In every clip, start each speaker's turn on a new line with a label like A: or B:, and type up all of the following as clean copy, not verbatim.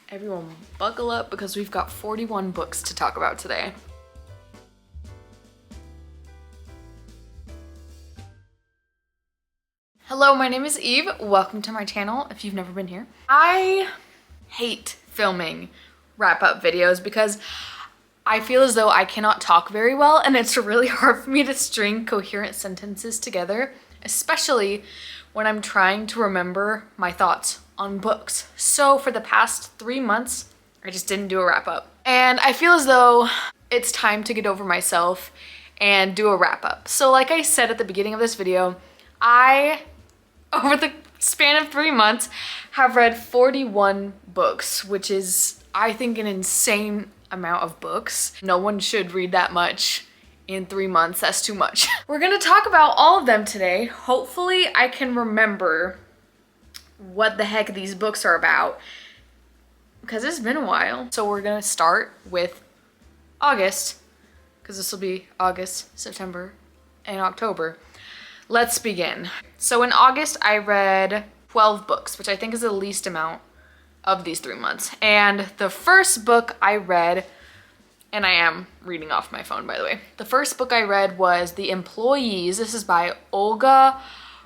A: Everyone buckle up because we've got 41 books to talk about today. Hello, my name is Eve. Welcome to my channel if you've never been here. I hate filming wrap-up videos because I feel as though I cannot talk very well and it's really hard for me to string coherent sentences together, especially when I'm trying to remember my thoughts on books. So for the past 3 months, I just didn't do a wrap-up. And I feel as though it's time to get over myself and do a wrap-up. So like I said at the beginning of this video, I, over the span of 3 months, have read 41 books, which is, I think, an insane amount of books. No one should read that much in 3 months. That's too much. We're gonna talk about all of them today. Hopefully I can remember what the heck these books are about because it's been a while. So we're gonna start with August because this will be August, September, and October. Let's begin. So in August, I read 12 books, which I think is the least amount of these 3 months. And the first book I read, and I am reading off my phone, by the way. The first book I read was The Employees. This is by Olga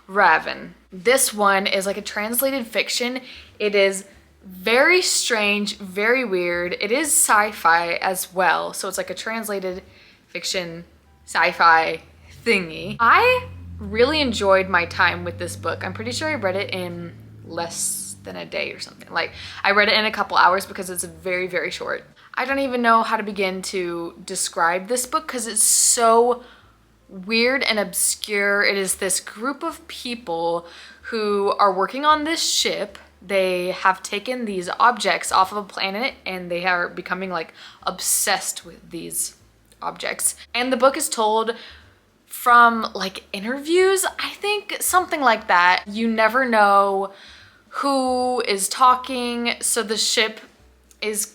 A: Ravn. This one is like a translated fiction. It is very strange, very weird. It is sci-fi as well. So it's like a translated fiction sci-fi thingy. I really enjoyed my time with this book. I'm pretty sure I read it in less than a day or something. Like I read it in a couple hours because it's very, very short. I don't even know how to begin to describe this book because it's so weird and obscure. It is this group of people who are working on this ship. They have taken these objects off of a planet and they are becoming like obsessed with these objects. And the book is told from like interviews, I think, something like that. You never know who is talking. So the ship is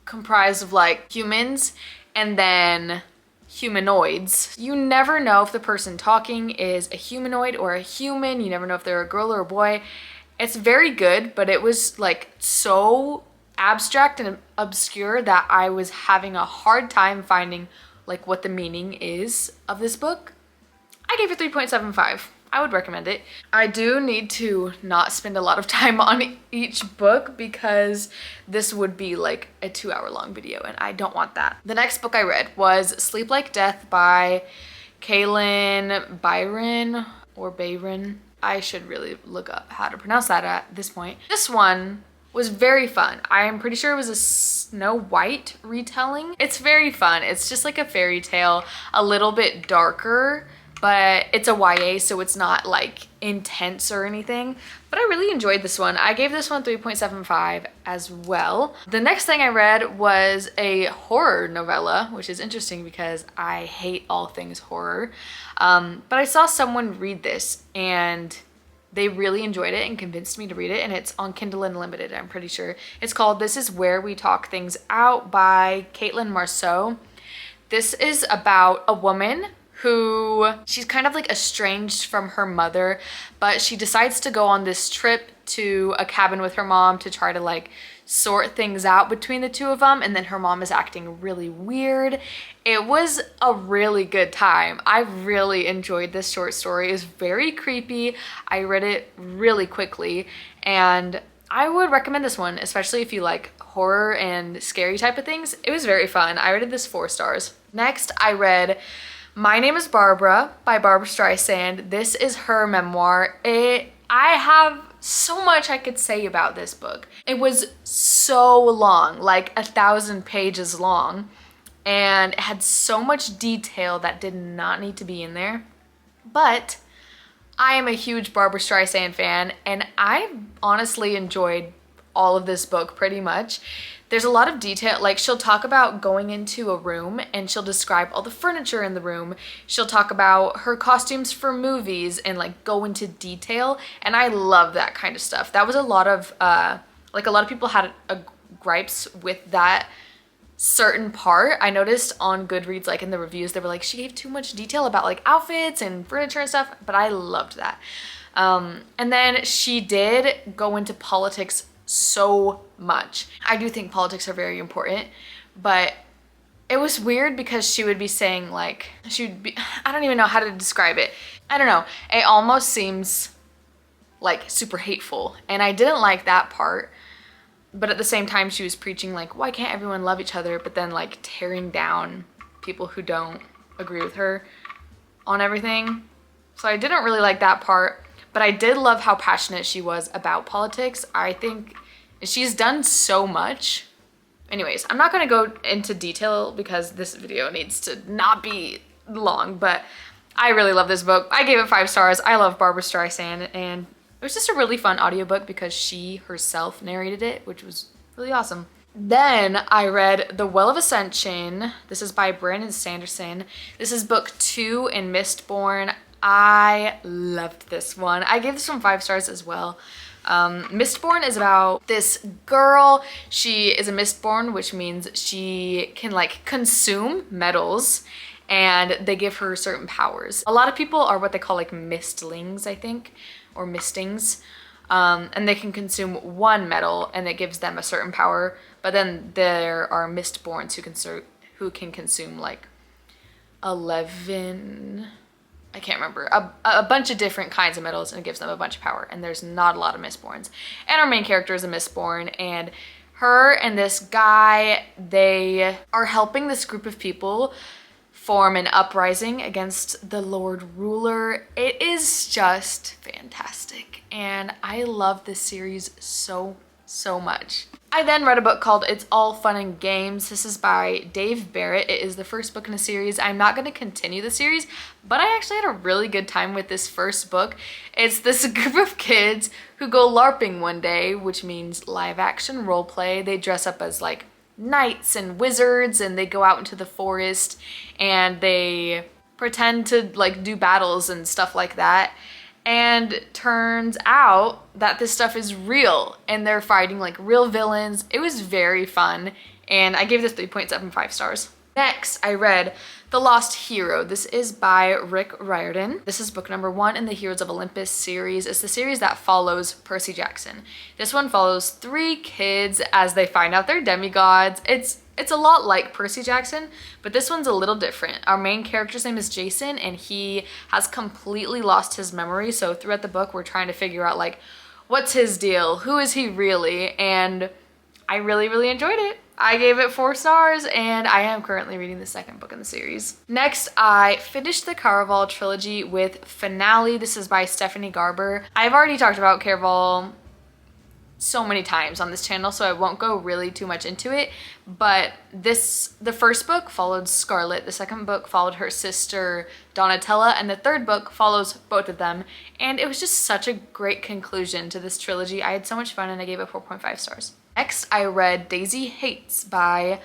A: comprised of like humans and then humanoids. You never know if the person talking is a humanoid or a human. You never know if they're a girl or a boy. It's very good, but it was like so abstract and obscure that I was having a hard time finding like what the meaning is of this book. I gave it 3.75. I would recommend it. I do need to not spend a lot of time on each book because this would be like a 2-hour-long video and I don't want that. The next book I read was Sleep Like Death by Kaylin Byron or Bayron. I should really look up how to pronounce that at this point. This one was very fun. I am pretty sure it was a Snow White retelling. It's very fun. It's just like a fairy tale, a little bit darker, but it's a YA, so it's not like intense or anything. But I really enjoyed this one. I gave this one 3.75 as well. The next thing I read was a horror novella, which is interesting because I hate all things horror. But I saw someone read this and they really enjoyed it and convinced me to read it, and it's on Kindle Unlimited, I'm pretty sure. It's called This Is Where We Talk Things Out by Caitlin Marceau. This is about a woman who, she's kind of like estranged from her mother, but she decides to go on this trip to a cabin with her mom to try to like sort things out between the two of them, and then her mom is acting really weird. It was a really good time. I really enjoyed this short story. It was very creepy. I read it really quickly and I would recommend this one, especially if you like horror and scary type of things. It was very fun. I rated this 4 stars. Next, I read My Name is Barbara by Barbara Streisand. This is her memoir. I have so much I could say about this book. It was so long, like 1,000 pages long, and it had so much detail that did not need to be in there. But I am a huge Barbara Streisand fan, and I honestly enjoyed all of this book pretty much. There's a lot of detail, like she'll talk about going into a room and she'll describe all the furniture in the room. She'll talk about her costumes for movies and like go into detail, and I love that kind of stuff. That was a lot of, like a lot of people had a gripes with that certain part. I noticed on Goodreads, like in the reviews, they were like, she gave too much detail about like outfits and furniture and stuff, but I loved that. And then she did go into politics so much. I do think politics are very important, but it was weird because she would be saying like, I don't even know how to describe it. I don't know. It almost seems like super hateful, and I didn't like that part. But at the same time, she was preaching like, why can't everyone love each other? But then like tearing down people who don't agree with her on everything. So I didn't really like that part, but I did love how passionate she was about politics. I think she's done so much. Anyways, I'm not gonna go into detail because this video needs to not be long, but I really love this book. I gave it 5 stars. I love Barbara Streisand, and it was just a really fun audiobook because she herself narrated it, which was really awesome. Then I read The Well of Ascension. This is by Brandon Sanderson. This is book 2 in Mistborn. I loved this one. I gave this one 5 stars as well. Mistborn is about this girl. She is a Mistborn, which means she can like consume metals, and they give her certain powers. A lot of people are what they call like mistlings, I think, or mistings, and they can consume 1 metal and it gives them a certain power. But then there are Mistborns who can consume like 11, I can't remember, a bunch of different kinds of metals, and it gives them a bunch of power. And there's not a lot of Mistborns. And our main character is a Mistborn, and her and this guy, they are helping this group of people form an uprising against the Lord Ruler. It is just fantastic, and I love this series so much. I then read a book called It's All Fun and Games. This is by Dave Barrett. It is the first book in a series. I'm not going to continue the series, but I actually had a really good time with this first book. It's this group of kids who go LARPing one day, which means live action role play. They dress up as like knights and wizards, and they go out into the forest and they pretend to like do battles and stuff like that. And turns out that this stuff is real, and they're fighting like real villains. It was very fun, and I gave this 3.75 stars. Next, I read The Lost Hero. This is by Rick Riordan. This is book number 1 in the Heroes of Olympus series. It's the series that follows Percy Jackson. This one follows 3 kids as they find out they're demigods. It's a lot like Percy Jackson, but this one's a little different. Our main character's name is Jason, and he has completely lost his memory. So throughout the book, we're trying to figure out like, what's his deal? Who is he really? And I really enjoyed it. I gave it 4 stars, and I am currently reading the 2nd book in the series. Next, I finished the Caraval trilogy with Finale. This is by Stephanie Garber. I've already talked about Caraval so many times on this channel, so I won't go really too much into it, but the first book followed Scarlet, the 2nd book followed her sister Donatella, and the 3rd book follows both of them, and it was just such a great conclusion to this trilogy. I had so much fun, and I gave it 4.5 stars. Next, I read Daisy Hates by,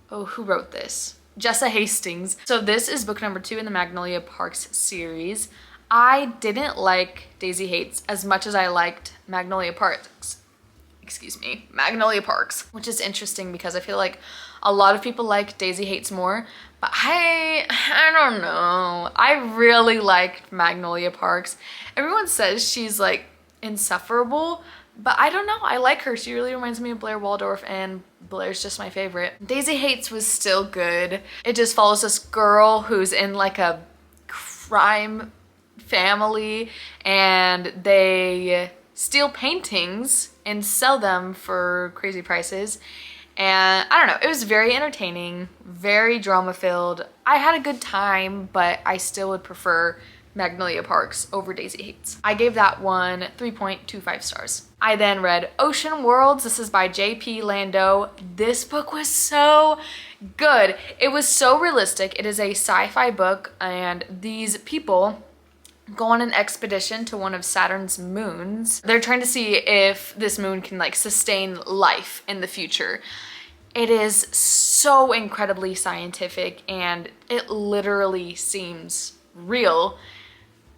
A: who wrote this? Jessa Hastings. So this is book number 2 in the Magnolia Parks series. I didn't like Daisy Hates as much as I liked Magnolia Parks. Magnolia Parks, which is interesting because I feel like a lot of people like Daisy Hates more, but I don't know. I really liked Magnolia Parks. Everyone says she's like insufferable, but I don't know. I like her. She really reminds me of Blair Waldorf, and Blair's just my favorite. Daisy Hates was still good. It just follows this girl who's in like a crime family, and they steal paintings and sell them for crazy prices. And I don't know, it was very entertaining, very drama filled. I had a good time, but I still would prefer Magnolia Parks over Daisy Hates. I gave that one 3.25 stars. I then read Ocean Worlds. This is by J.P. Landau. This book was so good. It was so realistic. It is a sci-fi book, and these people go on an expedition to one of Saturn's moons. They're trying to see if this moon can like sustain life in the future. It is so incredibly scientific, and it literally seems real.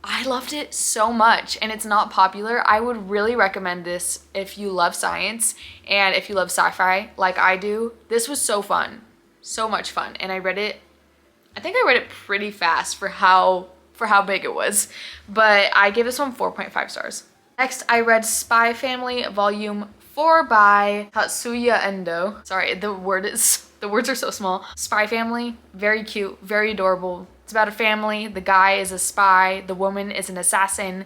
A: I loved it so much, and it's not popular. I would really recommend this if you love science and if you love sci-fi like I do. This was so fun, so much fun, and I think I read it pretty fast for how big it was, but I gave this one 4.5 stars. Next, I read Spy Family Volume 4 by Tatsuya Endo. Sorry, the words are so small. Spy family, very cute, very adorable. It's about a family. The guy is a spy, the woman is an assassin,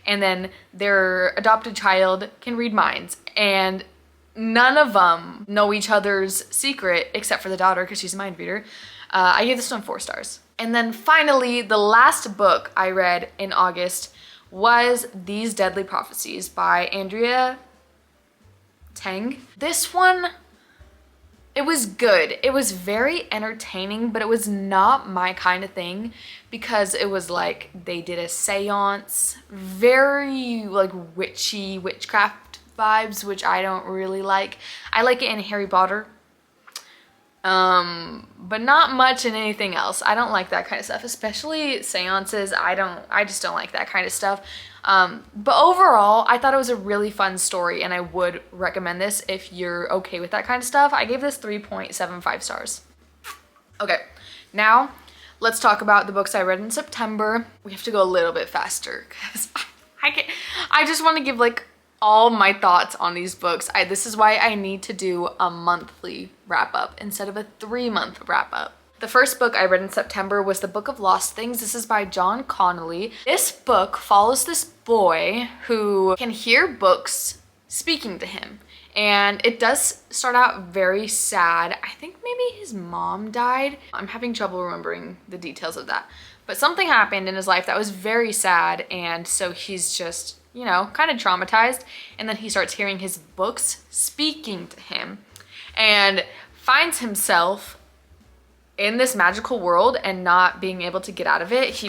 A: and then their adopted child can read minds. And none of them know each other's secret except for the daughter because she's a mind reader. I gave this one 4 stars. And then finally, the last book I read in August was These Deadly Prophecies by Andrea Tang. This one, it was good. It was very entertaining, but it was not my kind of thing because it was like they did a seance, very like witchy witchcraft vibes, which I don't really like. I like it in Harry Potter, but not much in anything else. I don't like that kind of stuff, especially seances. I just don't like that kind of stuff. But overall, I thought it was a really fun story and I would recommend this if you're okay with that kind of stuff. I gave this 3.75 stars. Okay, now let's talk about the books I read in September. We have to go a little bit faster because I just want to give like all my thoughts on these books. This is why I need to do a monthly wrap up instead of a 3-month wrap up. The first book I read in September was The Book of Lost Things. This is by John Connolly. This book follows this boy who can hear books speaking to him. And it does start out very sad. I think maybe his mom died. I'm having trouble remembering the details of that. But something happened in his life that was very sad, and so he's just, you know, kind of traumatized. And then he starts hearing his books speaking to him and finds himself in this magical world and not being able to get out of it.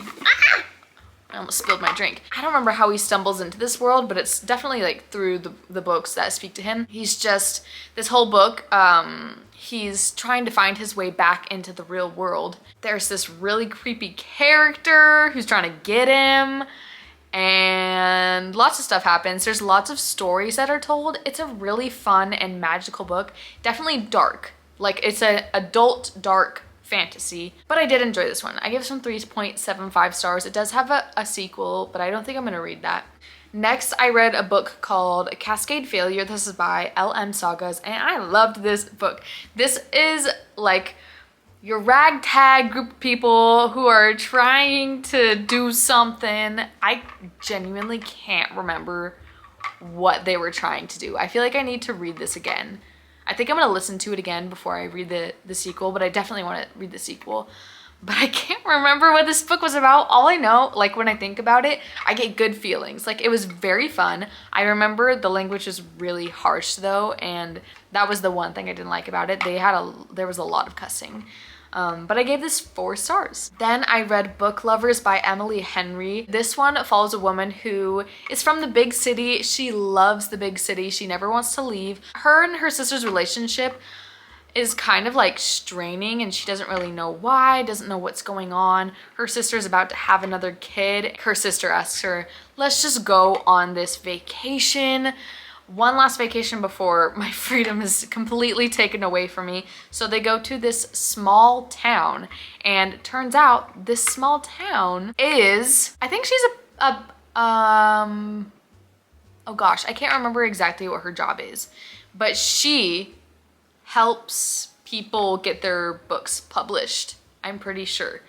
A: I almost spilled my drink. I don't remember how he stumbles into this world, but it's definitely like through the books that speak to him. He's just, this whole book, he's trying to find his way back into the real world. There's this really creepy character who's trying to get him, and lots of stuff happens. There's lots of stories that are told. It's a really fun and magical book. Definitely dark. Like, it's an adult dark fantasy, but I did enjoy this one. I give this one 3.75 stars. It does have a sequel, but I don't think I'm gonna read that. Next, I read a book called Cascade Failure. This is by L.M. Sagas, and I loved this book. This is like your ragtag group of people who are trying to do something. I genuinely can't remember what they were trying to do. I feel like I need to read this again. I think I'm gonna listen to it again before I read the sequel, but I definitely want to read the sequel. But I can't remember what this book was about. All I know, like when I think about it, I get good feelings. Like, it was very fun. I remember the language was really harsh though, and that was the one thing I didn't like about it. There was a lot of cussing. But I gave this 4 stars. Then I read Book Lovers by Emily Henry. This one follows a woman who is from the big city. She loves the big city. She never wants to leave. Her and her sister's relationship is kind of like straining, and she doesn't really know why, doesn't know what's going on. Her sister's about to have another kid. Her sister asks her, let's just go on this vacation. One last vacation before my freedom is completely taken away from me. So they go to this small town, and it turns out this small town is, I think she's oh gosh, I can't remember exactly what her job is, but she helps people get their books published, I'm pretty sure.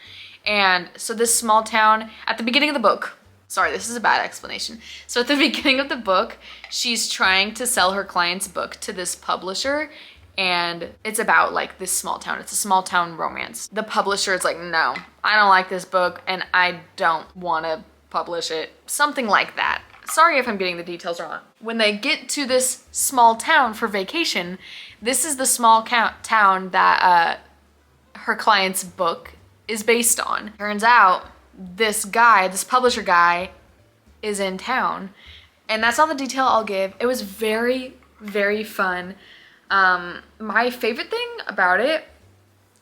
A: And so this small town, at the beginning of the book, sorry, this is a bad explanation. So at the beginning of the book, she's trying to sell her client's book to this publisher, and it's about like this small town. It's a small town romance. The publisher is like, no, I don't like this book and I don't want to publish it. Something like that. Sorry if I'm getting the details wrong. When they get to this small town for vacation, this is the small town that her client's book is based on. Turns out this guy, this publisher guy, is in town. And that's all the detail I'll give. It was very, very fun. My favorite thing about it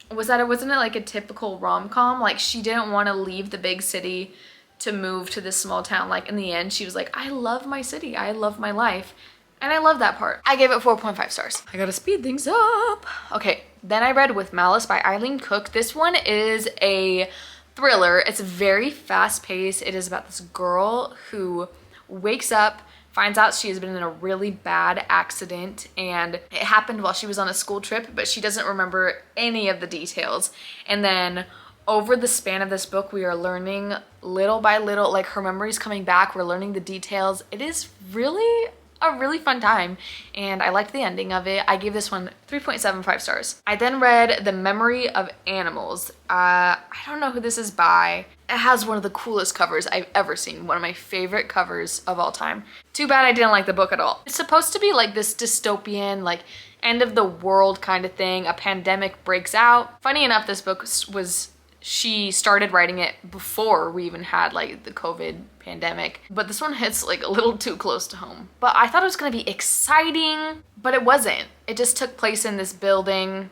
A: was that it wasn't like a typical rom-com. Like, she didn't want to leave the big city to move to this small town. Like, in the end, she was like, I love my city. I love my life. And I love that part. I gave it 4.5 stars. I gotta speed things up. Okay, then I read With Malice by Eileen Cook. This one is a thriller. It's very fast-paced. It is about this girl who wakes up finds out she has been in a really bad accident and it happened while she was on a school trip, but she doesn't remember any of the details. And then over the span of this book, we are learning little by little, like her memory's coming back, we're learning the details. It is really a really fun time and I liked the ending of it. I gave this one 3.75 stars. I then read The Memory of Animals. I don't know who this is by. It has one of the coolest covers I've ever seen. One of my favorite covers of all time. Too bad I didn't like the book at all. It's supposed to be like this dystopian, like end of the world kind of thing. A pandemic breaks out. Funny enough, this book she started writing it before we even had like the COVID pandemic, but this one hits like a little too close to home. But I thought it was gonna be exciting, but it wasn't. It just took place in this building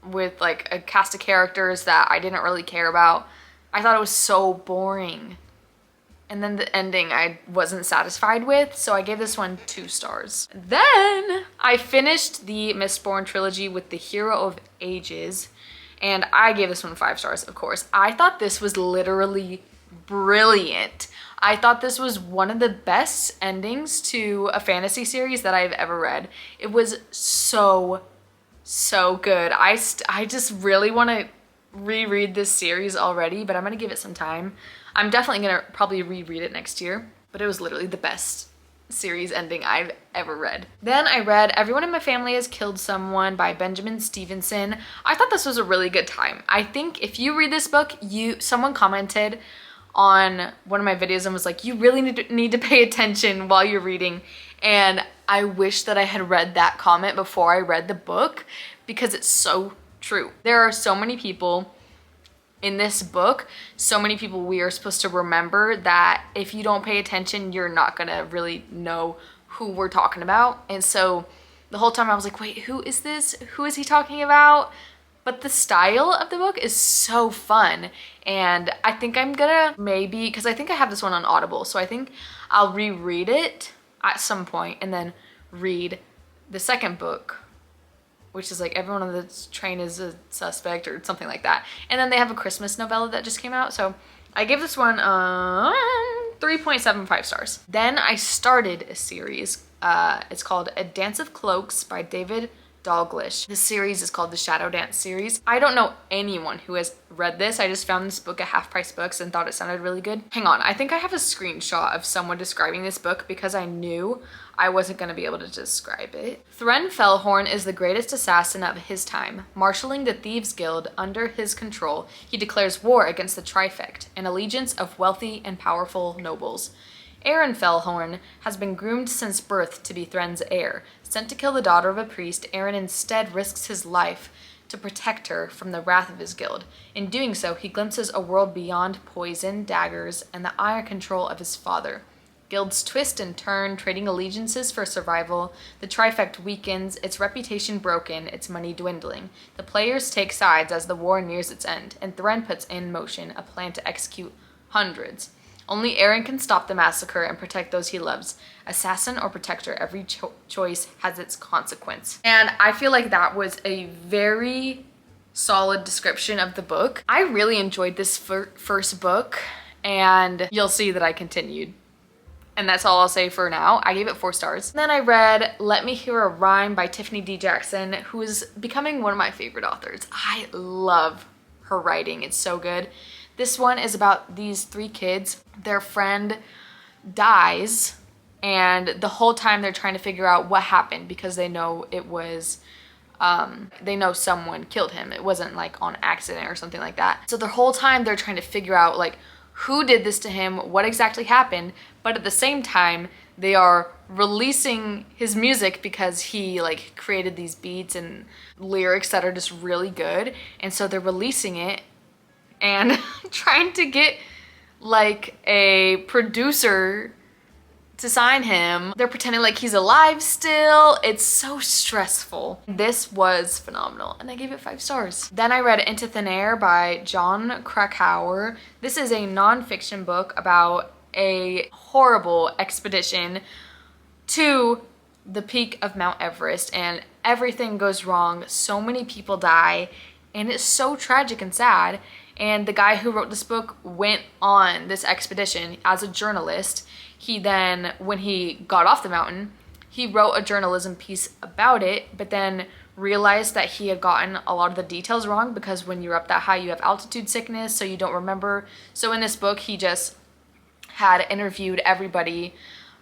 A: with like a cast of characters that I didn't really care about. I thought it was so boring. And then the ending I wasn't satisfied with, so I gave this one 2 stars. Then I finished the Mistborn trilogy with The Hero of Ages, and I gave this one 5 stars, of course. I thought this was literally brilliant. I thought this was one of the best endings to a fantasy series that I've ever read. It was so good. I just really want to reread this series already, but I'm gonna give it some time. I'm definitely gonna probably reread it next year, but it was literally the best series ending I've ever read. Then I read Everyone in My Family Has Killed Someone by Benjamin Stevenson. I thought this was a really good time. I think if you read this book, someone commented on one of my videos and was like, you really need to pay attention while you're reading. And I wish that I had read that comment before I read the book because it's so true. There are so many people in this book, so many people we are supposed to remember that if you don't pay attention, you're not gonna really know who we're talking about. And so the whole time I was like, wait, who is this? Who is he talking about? But the style of the book is so fun. And I think I'm gonna maybe, because I think I have this one on Audible, so I think I'll reread it at some point and then read the second book, which is like Everyone on the Train is a Suspect or something like that. And then they have a Christmas novella that just came out. So I gave this one 3.75 stars. Then I started a series. It's called A Dance of Cloaks by David Dalglish. This series is called the Shadow Dance series. I don't know anyone who has read this. I just found this book at Half Price Books and thought it sounded really good. Hang on, I think I have a screenshot of someone describing this book because I knew I wasn't going to be able to describe it. Thren Fellhorn is the greatest assassin of his time. Marshalling the Thieves Guild under his control, he declares war against the Trifect, an allegiance of wealthy and powerful nobles. Aaron Fellhorn has been groomed since birth to be Thren's heir. Sent to kill the daughter of a priest, Aaron instead risks his life to protect her from the wrath of his guild. In doing so, he glimpses a world beyond poison, daggers, and the iron control of his father. Guilds twist and turn, trading allegiances for survival. The Trifect weakens, its reputation broken, its money dwindling. The players take sides as the war nears its end, and Thren puts in motion a plan to execute hundreds. Only Aaron can stop the massacre and protect those he loves. Assassin or protector, every choice has its consequence. And I feel like that was a very solid description of the book. I really enjoyed this first book, and you'll see that I continued. And that's all I'll say for now. I gave it 4 stars. Then I read Let Me Hear a Rhyme by Tiffany D. Jackson, who is becoming one of my favorite authors. I love her writing. It's so good. This one is about these 3 kids. Their friend dies, and the whole time they're trying to figure out what happened because they know it was, they know someone killed him. It wasn't like on accident or something like that. So the whole time they're trying to figure out like who did this to him, what exactly happened, but at the same time they are releasing his music because he like created these beats and lyrics that are just really good, and so they're releasing it and trying to get like a producer to sign him. They're pretending like he's alive still. It's so stressful. This was phenomenal and I gave it 5 stars. Then I read Into Thin Air by John Krakauer. This is a non-fiction book about a horrible expedition to the peak of Mount Everest, and everything goes wrong. So many people die and it's so tragic and sad. And the guy who wrote this book went on this expedition as a journalist. He then, when he got off the mountain, he wrote a journalism piece about it, but then realized that he had gotten a lot of the details wrong, because when you're up that high, you have altitude sickness, so you don't remember. So in this book, he just had interviewed everybody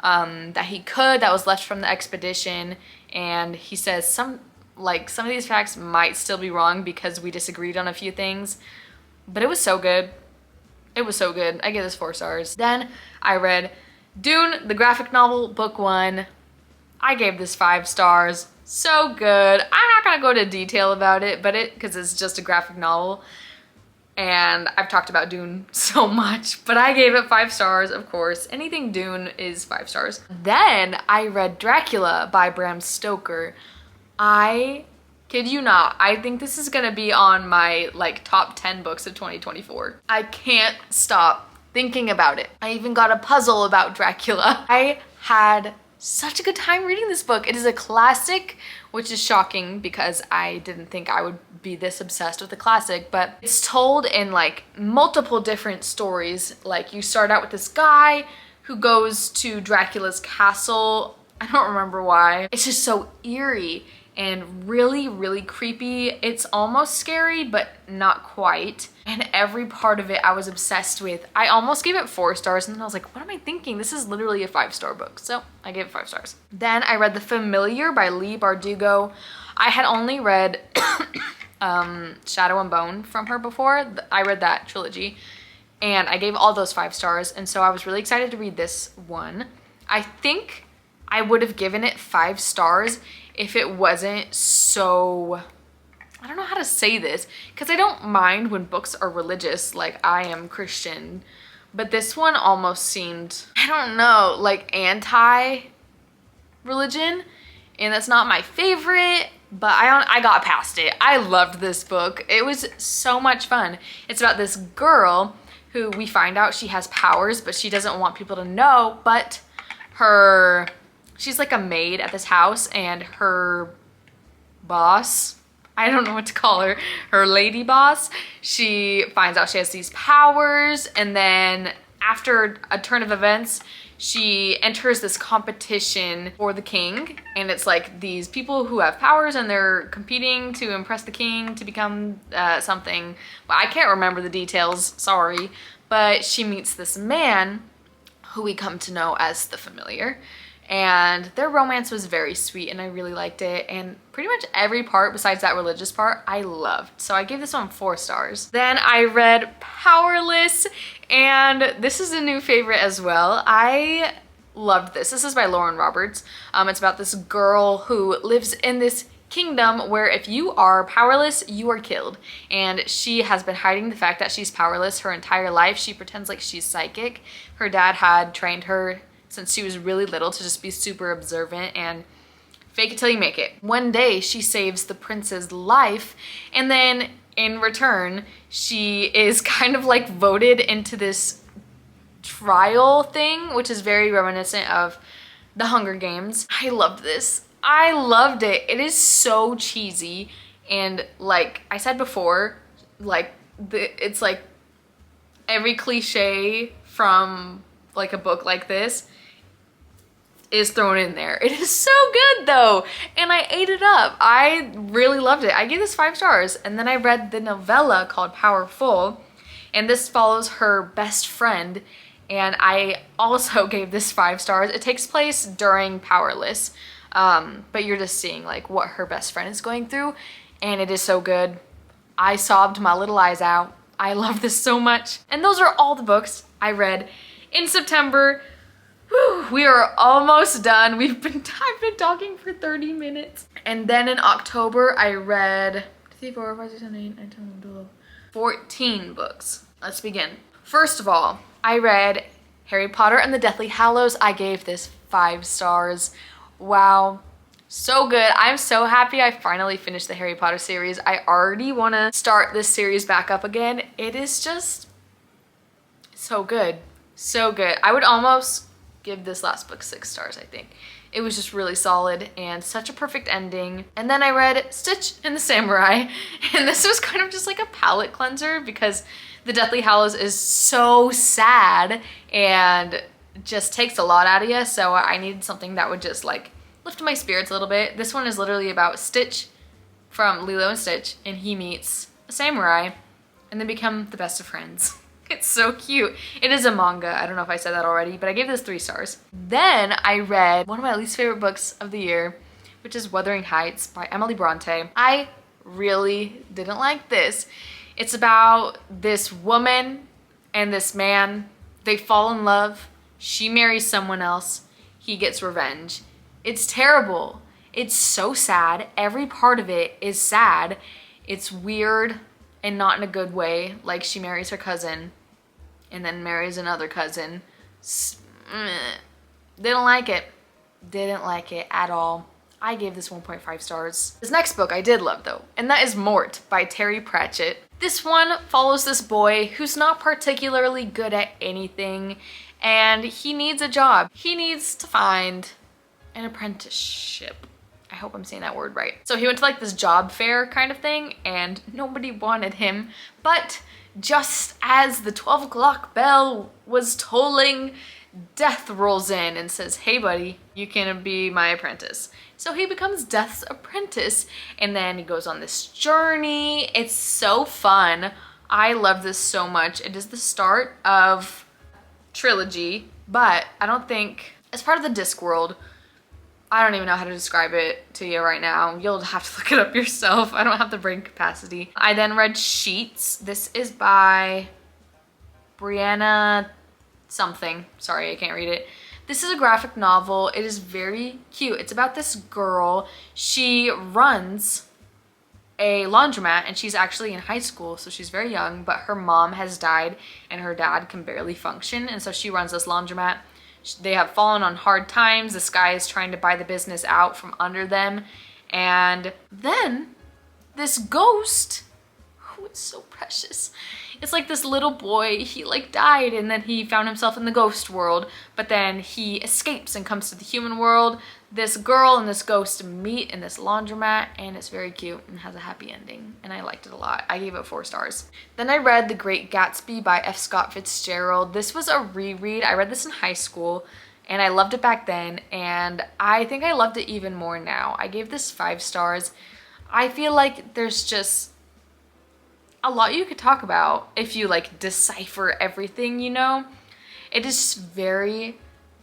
A: that he could that was left from the expedition, and he says some of these facts might still be wrong because we disagreed on a few things, but it was so good. It was so good. I give this 4 stars. Then I read Dune, the graphic novel, book 1. I gave this 5 stars. So good. I'm not gonna go into detail about it, because it's just a graphic novel, and I've talked about Dune so much, but I gave it 5 stars, of course. Anything Dune is 5 stars. Then I read Dracula by Bram Stoker. I kid you not, I think this is gonna be on my top 10 books of 2024. I can't stop thinking about it. I even got a puzzle about Dracula. I had such a good time reading this book. It is a classic, which is shocking because I didn't think I would be this obsessed with a classic, but it's told in multiple different stories. You start out with this guy who goes to Dracula's castle. I don't remember why. It's just so eerie and really, really creepy. It's almost scary, but not quite. And every part of it I was obsessed with. I almost gave it 4 stars, and then I was like, what am I thinking? This is literally a 5-star book. So I gave it 5 stars. Then I read The Familiar by Leigh Bardugo. I had only read Shadow and Bone from her before. I read that trilogy, and I gave all those 5 stars, and so I was really excited to read this one. I think I would have given it 5 stars if it wasn't so, I don't know how to say this, because I don't mind when books are religious, I am Christian, but this one almost seemed, I don't know, anti-religion, and that's not my favorite, but I got past it. I loved this book. It was so much fun. It's about this girl who we find out she has powers, but she doesn't want people to know, but she's a maid at this house, and her boss, I don't know what to call her lady boss, she finds out she has these powers, and then after a turn of events, she enters this competition for the king, and it's these people who have powers, and they're competing to impress the king to become something, but I can't remember the details, sorry, but she meets this man who we come to know as the Familiar. And their romance was very sweet, and I really liked it, and pretty much every part besides that religious part I loved, so I gave this one 4 stars. Then I read Powerless, and this is a new favorite as well. I loved this. This is by Lauren Roberts. It's about this girl who lives in this kingdom where if you are powerless, you are killed, and she has been hiding the fact that she's powerless her entire life. She pretends like she's psychic. Her dad had trained her since she was really little to just be super observant and fake it till you make it. One day she saves the prince's life, and then in return she is kind of voted into this trial thing, which is very reminiscent of the Hunger Games. I loved this. I loved it. It is so cheesy, and like I said before, it's every cliche from a book like this is thrown in there. It is so good though, and I ate it up. I really loved it. I gave this 5 stars, and then I read the novella called Powerful, and this follows her best friend, and I also gave this 5 stars. It takes place during Powerless, but you're just seeing what her best friend is going through, and it is so good. I sobbed my little eyes out. I love this so much. And those are all the books I read in September. Whew, we are almost done. I've been talking for 30 minutes. And then in October, I read 14 books. Let's begin. First of all, I read Harry Potter and the Deathly Hallows. I gave this 5 stars. Wow, so good. I'm so happy I finally finished the Harry Potter series. I already want to start this series back up again. It is just so good. So good. I would almost give this last book 6 stars, I think. It was just really solid and such a perfect ending. And then I read Stitch and the Samurai, and this was kind of just like a palate cleanser because The Deathly Hallows is so sad and just takes a lot out of you. So I needed something that would just like lift my spirits a little bit. This one is literally about Stitch from Lilo and Stitch, and he meets a samurai and they become the best of friends. It's so cute. It is a manga. I don't know if I said that already, but I gave this 3 stars. Then I read one of my least favorite books of the year, which is Wuthering Heights by Emily Bronte. I really didn't like this. It's about this woman and this man. They fall in love. She marries someone else. He gets revenge. It's terrible. It's so sad. Every part of it is sad. It's weird and not in a good way. Like she marries her cousin and then marries another cousin. Didn't like it. Didn't like it at all. I gave this 1.5 stars. This next book I did love though, and that is Mort by Terry Pratchett. This one follows this boy who's not particularly good at anything, and he needs a job. He needs to find an apprenticeship. I hope I'm saying that word right. So he went to like this job fair kind of thing and nobody wanted him. But just as the 12 o'clock bell was tolling, Death rolls in and says, hey buddy, you can be my apprentice. So he becomes Death's apprentice and then he goes on this journey. It's so fun. I love this so much. It is the start of trilogy, but I don't think, as part of the Discworld, I don't even know how to describe it to you right now. You'll have to look it up yourself. I don't have the brain capacity. I then read Sheets. This is by Brianna something. Sorry, I can't read it. This is a graphic novel. It is very cute. It's about this girl. She runs a laundromat and she's actually in high school, so she's very young, but her mom has died and her dad can barely function, and so she runs this laundromat. They have fallen on hard times. This guy is trying to buy the business out from under them. And then this ghost, oh, it's so precious. It's like this little boy, he like died and then he found himself in the ghost world, but then he escapes and comes to the human world. This girl and this ghost meet in this laundromat and it's very cute and has a happy ending, and I liked it a lot. I gave it 4 stars. Then I read The Great Gatsby by F. Scott Fitzgerald. This was a reread. I read this in high school and I loved it back then, and I think I loved it even more now. I gave this 5 stars. I feel like there's just a lot you could talk about if you like decipher everything, you know? It is very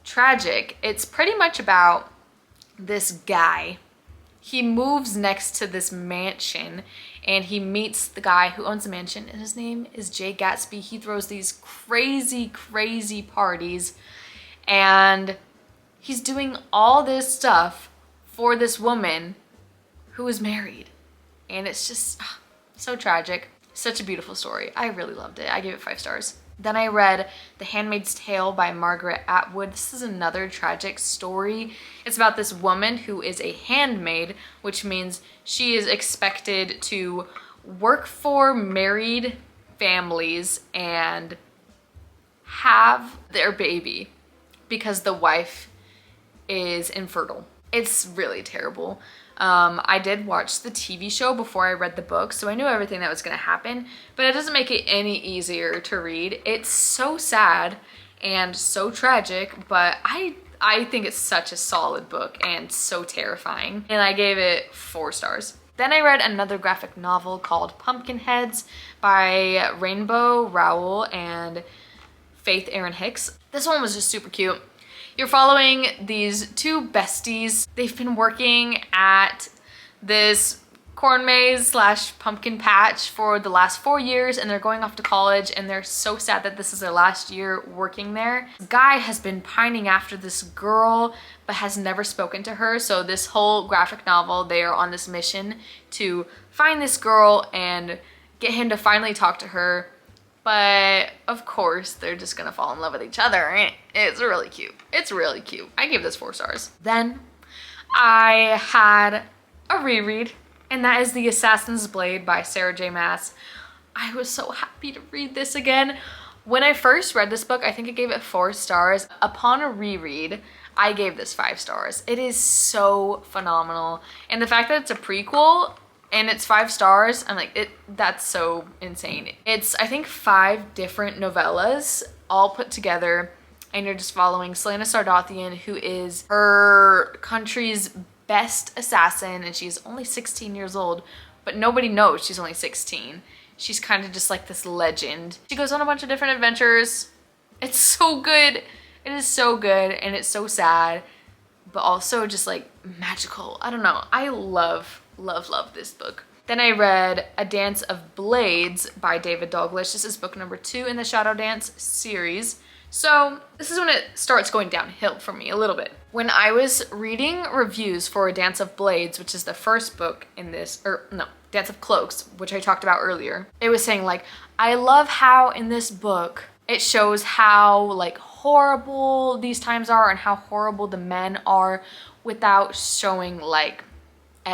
A: tragic. It's pretty much about this guy. He moves next to this mansion and he meets the guy who owns the mansion, and his name is Jay Gatsby. He throws these crazy parties and he's doing all this stuff for this woman who is married, and it's just so tragic. Such a beautiful story. I really loved it. I gave it 5 stars. Then I read The Handmaid's Tale by Margaret Atwood. This is another tragic story. It's about this woman who is a handmaid, which means she is expected to work for married families and have their baby because the wife is infertile. It's really terrible. I did watch the TV show before I read the book, so I knew everything that was going to happen, but it doesn't make it any easier to read. It's so sad and so tragic, but I think it's such a solid book and so terrifying, and I gave it 4 stars. Then I read another graphic novel called Pumpkinheads by Rainbow Rowell and Faith Erin Hicks. This one was just super cute. You're following these 2 besties. They've been working at this corn maze slash pumpkin patch for the last 4 years, and they're going off to college, and they're so sad that this is their last year working there. The guy has been pining after this girl but has never spoken to her, so this whole graphic novel, they are on this mission to find this girl and get him to finally talk to her. But of course, they're just gonna fall in love with each other. It's really cute. It's really cute. I gave this 4 stars. Then I had a reread, and that is The Assassin's Blade by Sarah J. Maas. I was so happy to read this again. When I first read this book, I think I gave it 4 stars. Upon a reread, I gave this 5 stars. It is so phenomenal. And the fact that it's a prequel and it's 5 stars, I'm like, that's so insane. It's, I think, 5 different novellas all put together, and you're just following Selena Sardathian, who is her country's best assassin, and she's only 16 years old, but nobody knows she's only 16. She's kind of just like this legend. She goes on a bunch of different adventures. It's so good. It is so good, and it's so sad, but also just like magical. I don't know. I love this book. Then I read A Dance of Blades by David Dalglish. This is book number 2 in the Shadow Dance series. So this is when it starts going downhill for me a little bit. When I was reading reviews for A Dance of Blades, which is the first book in this, or no, Dance of Cloaks, which I talked about earlier, it was saying like, I love how in this book it shows how like horrible these times are and how horrible the men are without showing like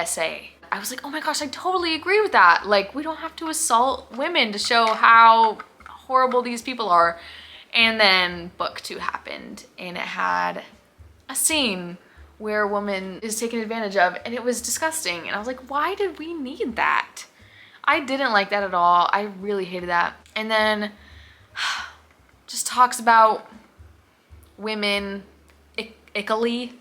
A: SA. I was like, oh my gosh, I totally agree with that. Like, we don't have to assault women to show how horrible these people are. And then book 2 happened, and it had a scene where a woman is taken advantage of, and it was disgusting. And I was like, why did we need that? I didn't like that at all. I really hated that. And then just talks about women ickily.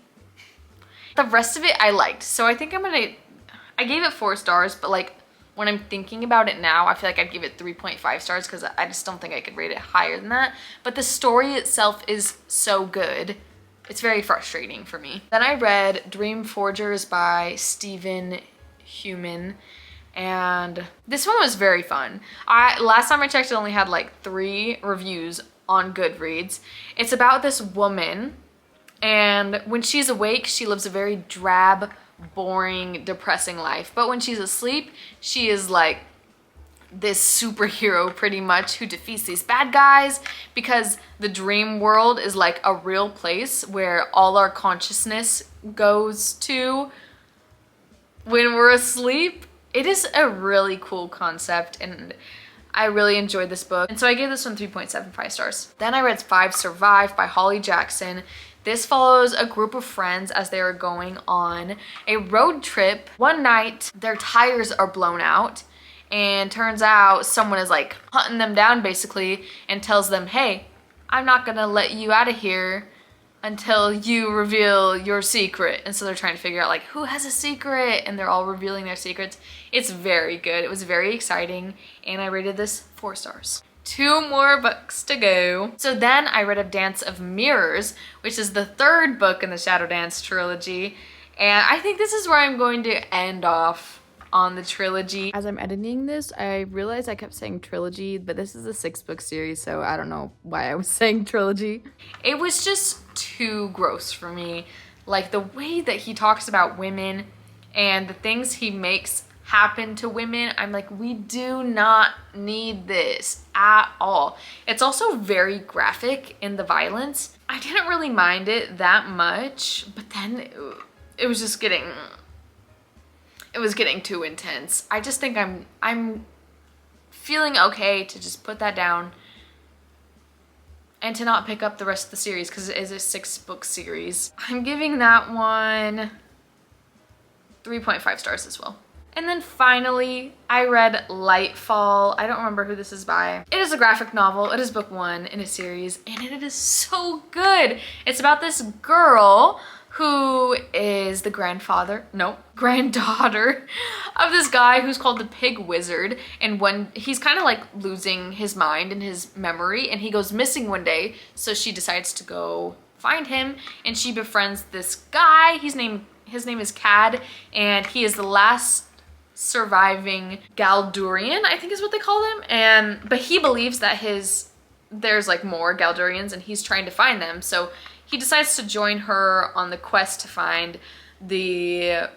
A: The rest of it I liked. So I think I gave it 4 stars, but like when I'm thinking about it now, I feel like I'd give it 3.5 stars because I just don't think I could rate it higher than that. But the story itself is so good. It's very frustrating for me. Then I read Dream Forgers by Stephen Heumann, and this one was very fun. Last time I checked, it only had like 3 reviews on Goodreads. It's about this woman, and when she's awake, she lives a very drab, boring, depressing life. But when she's asleep, she is like this superhero pretty much who defeats these bad guys, because the dream world is like a real place where all our consciousness goes to when we're asleep. It is a really cool concept, and I really enjoyed this book. And so I gave this one 3.75 stars. Then I read 5 Survive by Holly Jackson. This follows a group of friends as they are going on a road trip. One night, their tires are blown out, and turns out someone is like hunting them down basically and tells them, hey, I'm not gonna let you out of here until you reveal your secret. And so they're trying to figure out like who has a secret, and they're all revealing their secrets. It's very good. It was very exciting, and I rated this 4 stars. 2 more books to go. So then I read A Dance of Mirrors, which is the 3rd book in the Shadow Dance trilogy. And I think this is where I'm going to end off on the trilogy. As I'm editing this, I realized I kept saying trilogy, but this is a 6-book series, so I don't know why I was saying trilogy. It was just too gross for me. Like the way that he talks about women and the things he makes happen to women, I'm like, we do not need this at all. It's also very graphic in the violence. I didn't really mind it that much, but then it was just getting, it was getting too intense. I just think I'm feeling okay to just put that down and to not pick up the rest of the series because it is a 6-book series. I'm giving that one 3.5 stars as well. And then finally, I read Lightfall. I don't remember who this is by. It is a graphic novel. It is book 1 in a series, and it is so good. It's about this girl who is the granddaughter of this guy who's called the Pig Wizard. And when he's kind of like losing his mind and his memory, and he goes missing one day, so she decides to go find him, and she befriends this guy. His name is Cad, and he is the last surviving Galdurian, I think is what they call him. But he believes that there's like more Galdurians, and he's trying to find them. So he decides to join her on the quest to find the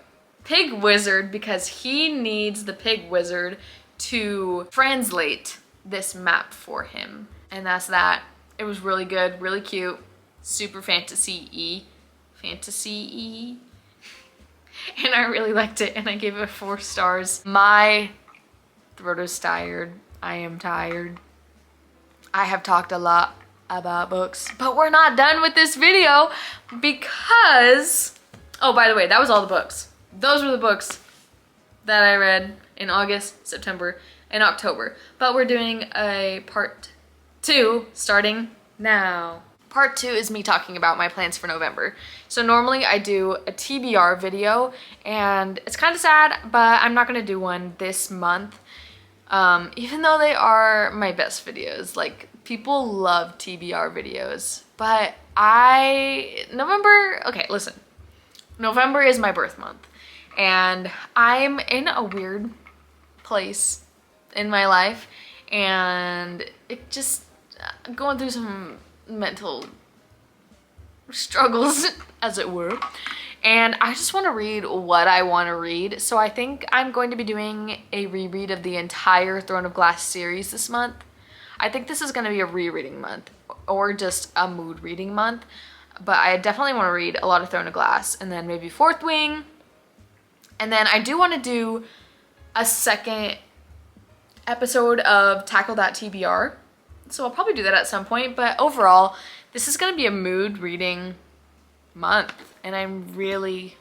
A: Pig Wizard, because he needs the Pig Wizard to translate this map for him. And that's that. It was really good, really cute, super fantasy-y. And I really liked it, and I gave it 4 stars. My throat is tired. I am tired. I have talked a lot. about books. But we're not done with this video because, oh, by the way, that was all the books. Those were the books that I read in August, September, and October. But we're doing a part 2 starting now. Part 2 is me talking about my plans for November. So normally I do a TBR video, and it's kind of sad, but I'm not gonna do one this month. Even though they are my best videos. Like, people love TBR videos, but okay, listen. November is my birth month, and I'm in a weird place in my life, and it just, going through some mental struggles, as it were, and I just want to read what I want to read. So I think I'm going to be doing a reread of the entire Throne of Glass series this month. I think this is going to be a rereading month, or just a mood reading month, but I definitely want to read a lot of Throne of Glass, and then maybe Fourth Wing, and then I do want to do a second episode of Tackle That TBR. So I'll probably do that at some point, but overall, this is gonna be a mood reading month, and I'm really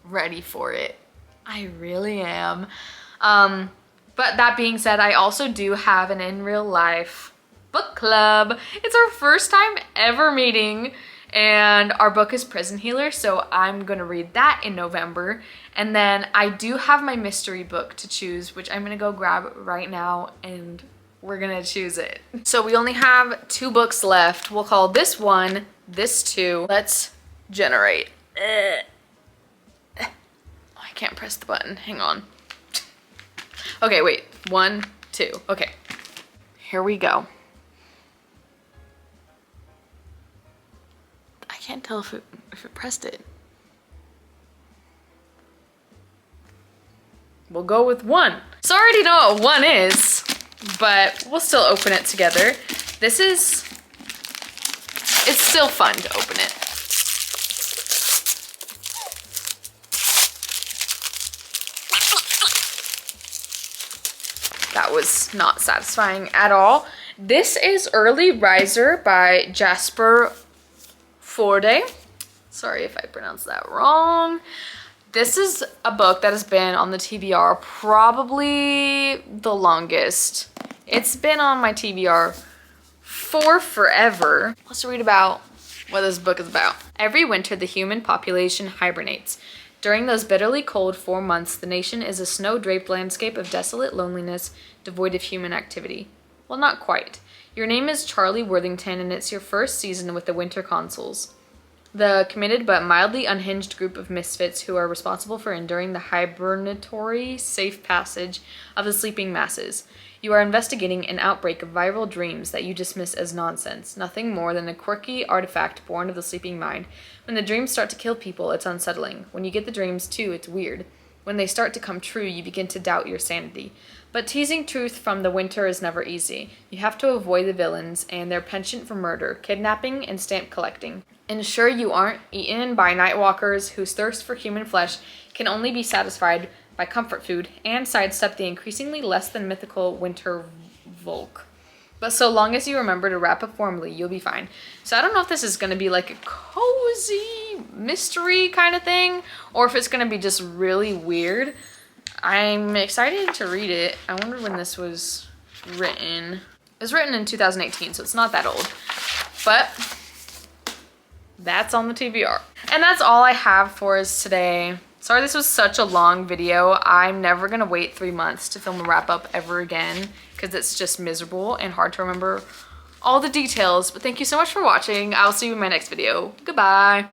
A: ready for it. I really am. But that being said, I also do have an in real life book club. It's our first time ever meeting, and our book is Prison Healer, so I'm gonna read that in November. And then I do have my mystery book to choose, which I'm gonna go grab right now, and we're gonna choose it. So we only have 2 books left. We'll call this one, this 2. Let's generate. I can't press the button, hang on. Okay, wait, 1, 2, okay. Here we go. I can't tell if it pressed it. We'll go with 1. So I already know what 1 is, but we'll still open it together. It's still fun to open it. That was not satisfying at all. This is Early Riser by Jasper Forde. Sorry if I pronounced that wrong. This is a book that has been on the TBR probably the longest. It's been on my TBR for forever. Let's read about what this book is about. Every winter, the human population hibernates. During those bitterly cold 4 months, the nation is a snow-draped landscape of desolate loneliness, devoid of human activity. Well, not quite. Your name is Charlie Worthington, and it's your first season with the Winter Consuls, the committed but mildly unhinged group of misfits who are responsible for enduring the hibernatory safe passage of the sleeping masses. You are investigating an outbreak of viral dreams that you dismiss as nonsense, nothing more than a quirky artifact born of the sleeping mind. When the dreams start to kill people, it's unsettling. When you get the dreams too, it's weird. When they start to come true, you begin to doubt your sanity. But teasing truth from the winter is never easy. You have to avoid the villains and their penchant for murder, kidnapping, and stamp collecting. Ensure you aren't eaten by nightwalkers whose thirst for human flesh can only be satisfied by comfort food, and sidestep the increasingly less than mythical winter Volk. But so long as you remember to wrap up warmly, you'll be fine. So I don't know if this is going to be like a cozy mystery kind of thing, or if it's going to be just really weird. I'm excited to read it. I wonder when this was written. It was written in 2018, so it's not that old. But that's on the TBR. And that's all I have for us today. Sorry this was such a long video. I'm never gonna wait 3 months to film a wrap up ever again, because it's just miserable and hard to remember all the details. But thank you so much for watching. I'll see you in my next video. Goodbye.